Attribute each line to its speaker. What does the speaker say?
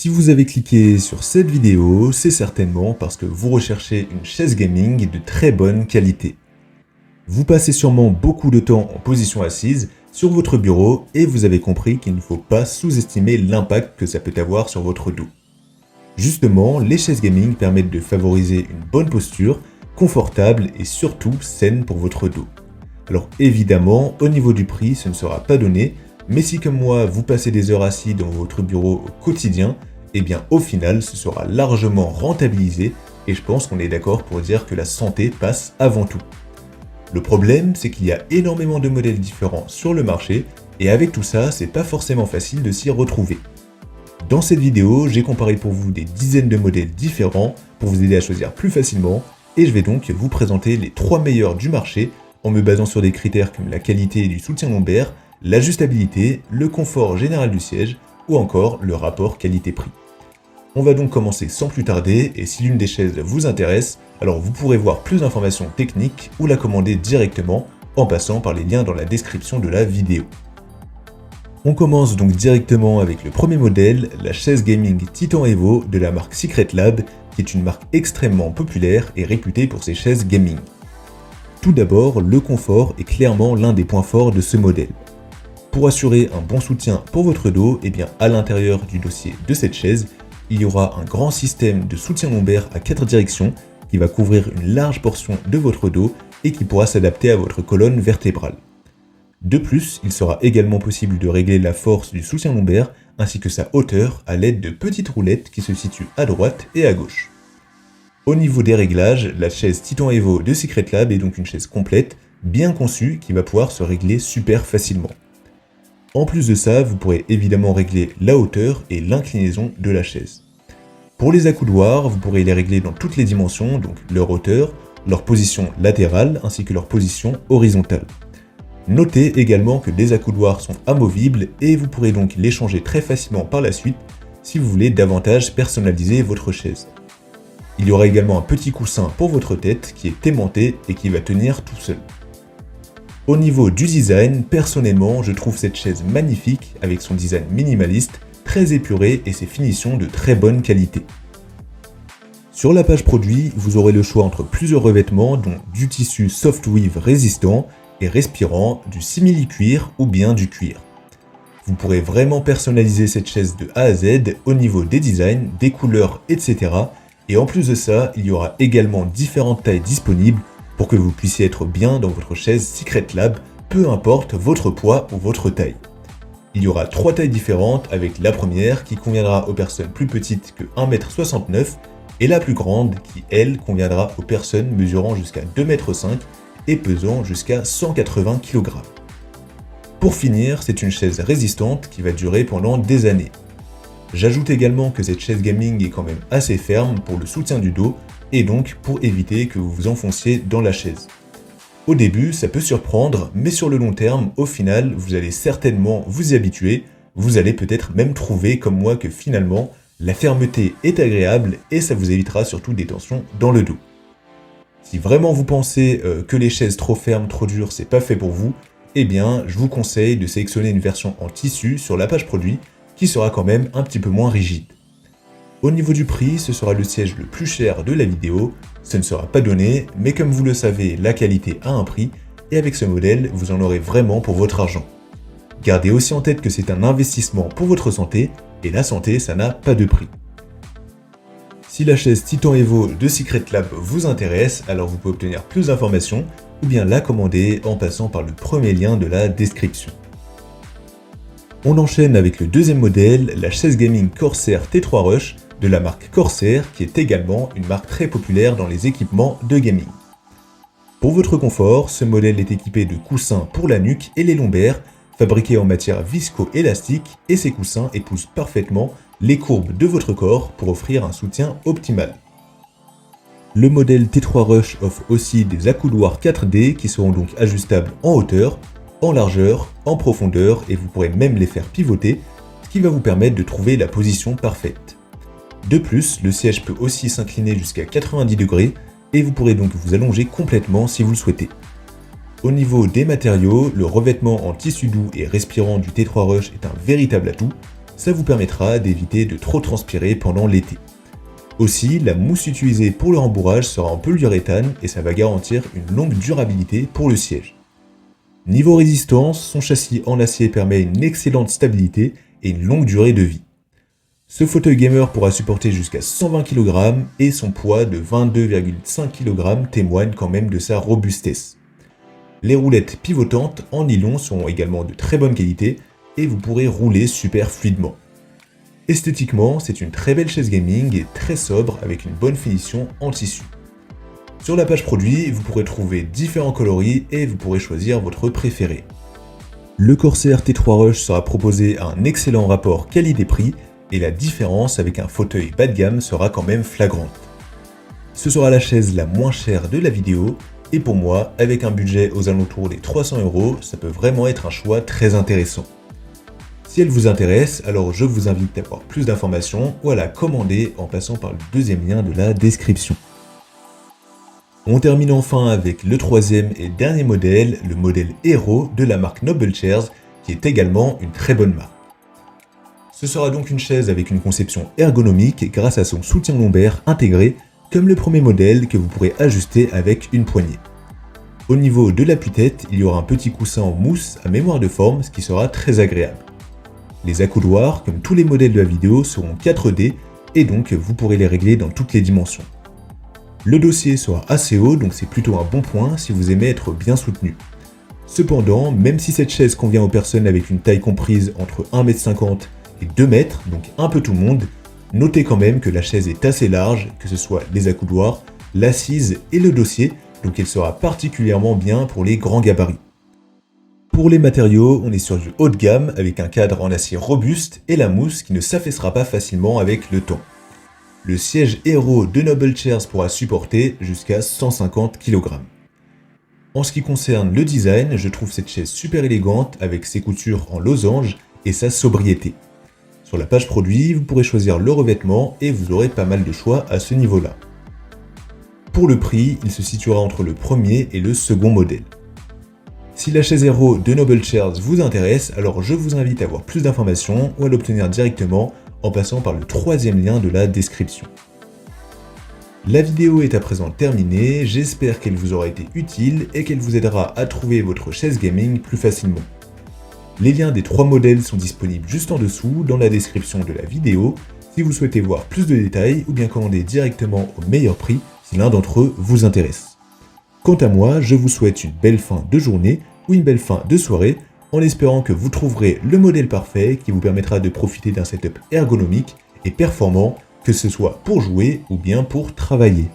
Speaker 1: Si vous avez cliqué sur cette vidéo, c'est certainement parce que vous recherchez une chaise gaming de très bonne qualité. Vous passez sûrement beaucoup de temps en position assise sur votre bureau et vous avez compris qu'il ne faut pas sous-estimer l'impact que ça peut avoir sur votre dos. Justement, les chaises gaming permettent de favoriser une bonne posture, confortable et surtout saine pour votre dos. Alors évidemment, au niveau du prix, ce ne sera pas donné, mais si comme moi, vous passez des heures assis dans votre bureau au quotidien, eh bien au final, ce sera largement rentabilisé et je pense qu'on est d'accord pour dire que la santé passe avant tout. Le problème, c'est qu'il y a énormément de modèles différents sur le marché et avec tout ça, c'est pas forcément facile de s'y retrouver. Dans cette vidéo, j'ai comparé pour vous des dizaines de modèles différents pour vous aider à choisir plus facilement et je vais donc vous présenter les 3 meilleurs du marché en me basant sur des critères comme la qualité du soutien lombaire, l'ajustabilité, le confort général du siège ou encore le rapport qualité-prix. On va donc commencer sans plus tarder et si l'une des chaises vous intéresse, alors vous pourrez voir plus d'informations techniques ou la commander directement en passant par les liens dans la description de la vidéo. On commence donc directement avec le premier modèle, la chaise gaming Titan Evo de la marque Secretlab, qui est une marque extrêmement populaire et réputée pour ses chaises gaming. Tout d'abord, le confort est clairement l'un des points forts de ce modèle. Pour assurer un bon soutien pour votre dos, et bien à l'intérieur du dossier de cette chaise, il y aura un grand système de soutien lombaire à 4 directions qui va couvrir une large portion de votre dos et qui pourra s'adapter à votre colonne vertébrale. De plus, il sera également possible de régler la force du soutien lombaire ainsi que sa hauteur à l'aide de petites roulettes qui se situent à droite et à gauche. Au niveau des réglages, la chaise Titan Evo de Secretlab est donc une chaise complète, bien conçue qui va pouvoir se régler super facilement. En plus de ça, vous pourrez évidemment régler la hauteur et l'inclinaison de la chaise. Pour les accoudoirs, vous pourrez les régler dans toutes les dimensions, donc leur hauteur, leur position latérale ainsi que leur position horizontale. Notez également que les accoudoirs sont amovibles et vous pourrez donc les changer très facilement par la suite si vous voulez davantage personnaliser votre chaise. Il y aura également un petit coussin pour votre tête qui est aimanté et qui va tenir tout seul. Au niveau du design, personnellement, je trouve cette chaise magnifique avec son design minimaliste, très épuré et ses finitions de très bonne qualité. Sur la page produit, vous aurez le choix entre plusieurs revêtements dont du tissu soft weave résistant et respirant, du simili-cuir ou bien du cuir. Vous pourrez vraiment personnaliser cette chaise de A à Z au niveau des designs, des couleurs, etc. Et en plus de ça, il y aura également différentes tailles disponibles pour que vous puissiez être bien dans votre chaise Secretlab, peu importe votre poids ou votre taille. Il y aura 3 tailles différentes avec la première qui conviendra aux personnes plus petites que 1,69 m et la plus grande qui, elle, conviendra aux personnes mesurant jusqu'à 2,5 m et pesant jusqu'à 180 kg. Pour finir, c'est une chaise résistante qui va durer pendant des années. J'ajoute également que cette chaise gaming est quand même assez ferme pour le soutien du dos et donc pour éviter que vous vous enfonciez dans la chaise. Au début, ça peut surprendre, mais sur le long terme, au final, vous allez certainement vous y habituer, vous allez peut-être même trouver comme moi que finalement, la fermeté est agréable et ça vous évitera surtout des tensions dans le dos. Si vraiment vous pensez que les chaises trop fermes, trop dures, c'est pas fait pour vous, eh bien, je vous conseille de sélectionner une version en tissu sur la page produit qui sera quand même un petit peu moins rigide. Au niveau du prix, ce sera le siège le plus cher de la vidéo, ce ne sera pas donné, mais comme vous le savez, la qualité a un prix, et avec ce modèle, vous en aurez vraiment pour votre argent. Gardez aussi en tête que c'est un investissement pour votre santé, et la santé, ça n'a pas de prix. Si la chaise Titan Evo de Secretlab vous intéresse, alors vous pouvez obtenir plus d'informations, ou bien la commander en passant par le premier lien de la description. On enchaîne avec le deuxième modèle, la chaise gaming Corsair T3 Rush de la marque Corsair qui est également une marque très populaire dans les équipements de gaming. Pour votre confort, ce modèle est équipé de coussins pour la nuque et les lombaires, fabriqués en matière visco-élastique et ces coussins épousent parfaitement les courbes de votre corps pour offrir un soutien optimal. Le modèle T3 Rush offre aussi des accoudoirs 4D qui seront donc ajustables en hauteur, en largeur, en profondeur et vous pourrez même les faire pivoter, ce qui va vous permettre de trouver la position parfaite. De plus, le siège peut aussi s'incliner jusqu'à 90 degrés et vous pourrez donc vous allonger complètement si vous le souhaitez. Au niveau des matériaux, le revêtement en tissu doux et respirant du T3 Rush est un véritable atout. Ça vous permettra d'éviter de trop transpirer pendant l'été. Aussi, la mousse utilisée pour le rembourrage sera en polyuréthane et ça va garantir une longue durabilité pour le siège. Niveau résistance, son châssis en acier permet une excellente stabilité et une longue durée de vie. Ce fauteuil gamer pourra supporter jusqu'à 120 kg et son poids de 22,5 kg témoigne quand même de sa robustesse. Les roulettes pivotantes en nylon sont également de très bonne qualité et vous pourrez rouler super fluidement. Esthétiquement, c'est une très belle chaise gaming et très sobre avec une bonne finition en tissu. Sur la page produit, vous pourrez trouver différents coloris et vous pourrez choisir votre préféré. Le Corsair T3 Rush sera proposé à un excellent rapport qualité-prix et la différence avec un fauteuil bas de gamme sera quand même flagrante. Ce sera la chaise la moins chère de la vidéo et pour moi, avec un budget aux alentours des 300 €, ça peut vraiment être un choix très intéressant. Si elle vous intéresse, alors je vous invite à avoir plus d'informations ou à la commander en passant par le deuxième lien de la description. On termine enfin avec le troisième et dernier modèle, le modèle Hero de la marque Noble Chairs, qui est également une très bonne marque. Ce sera donc une chaise avec une conception ergonomique grâce à son soutien lombaire intégré, comme le premier modèle que vous pourrez ajuster avec une poignée. Au niveau de l'appui-tête, il y aura un petit coussin en mousse à mémoire de forme, ce qui sera très agréable. Les accoudoirs, comme tous les modèles de la vidéo, seront 4D et donc vous pourrez les régler dans toutes les dimensions. Le dossier sera assez haut, donc c'est plutôt un bon point si vous aimez être bien soutenu. Cependant, même si cette chaise convient aux personnes avec une taille comprise entre 1,50 m et 2 m, donc un peu tout le monde, notez quand même que la chaise est assez large, que ce soit les accoudoirs, l'assise et le dossier, donc elle sera particulièrement bien pour les grands gabarits. Pour les matériaux, on est sur du haut de gamme avec un cadre en acier robuste et la mousse qui ne s'affaissera pas facilement avec le temps. Le siège Hero de Noble Chairs pourra supporter jusqu'à 150 kg. En ce qui concerne le design, je trouve cette chaise super élégante avec ses coutures en losange et sa sobriété. Sur la page produit, vous pourrez choisir le revêtement et vous aurez pas mal de choix à ce niveau-là. Pour le prix, il se situera entre le premier et le second modèle. Si la chaise Hero de Noble Chairs vous intéresse, alors je vous invite à avoir plus d'informations ou à l'obtenir directement en passant par le troisième lien de la description. La vidéo est à présent terminée, j'espère qu'elle vous aura été utile et qu'elle vous aidera à trouver votre chaise gaming plus facilement. Les liens des 3 modèles sont disponibles juste en dessous dans la description de la vidéo si vous souhaitez voir plus de détails ou bien commander directement au meilleur prix si l'un d'entre eux vous intéresse. Quant à moi, je vous souhaite une belle fin de journée ou une belle fin de soirée en espérant que vous trouverez le modèle parfait qui vous permettra de profiter d'un setup ergonomique et performant, que ce soit pour jouer ou bien pour travailler.